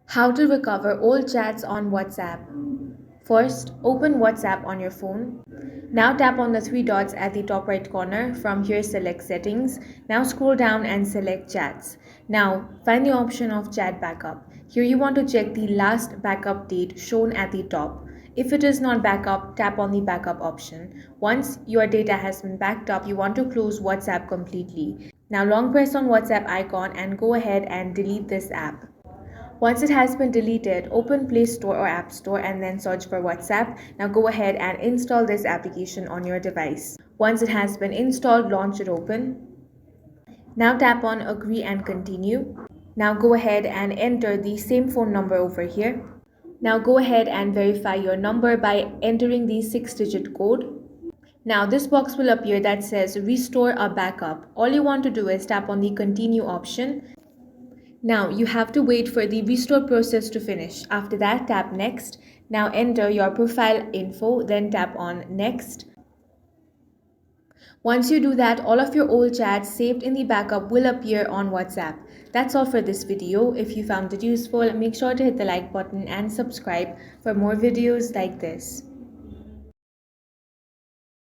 How to recover old chats on WhatsApp. First, open WhatsApp on your phone. Now tap on the three dots at the top right corner. From here, select Settings. Now scroll down and select Chats. Now find the option of Chat Backup. Here you want to check the last backup date shown at the top. If it is not backup, tap on the backup option. Once your data has been backed up, you want to close WhatsApp completely. Now long press on WhatsApp icon and go ahead and delete this app. Once it has been deleted, open Play Store or App Store and then search for WhatsApp. Now go ahead and install this application on your device. Once it has been installed, launch it open. Now tap on Agree and Continue. Now go ahead and enter the same phone number over here. Now go ahead and verify your number by entering the 6-digit code. Now this box will appear that says Restore a Backup. All you want to do is tap on the Continue option. Now you have to wait for the restore process to finish. After that, tap Next. Now enter your profile info, then tap on Next. Once you do that, all of your old chats saved in the backup will appear on WhatsApp. That's all for this video. If you found it useful, make sure to hit the like button and subscribe for more videos like this.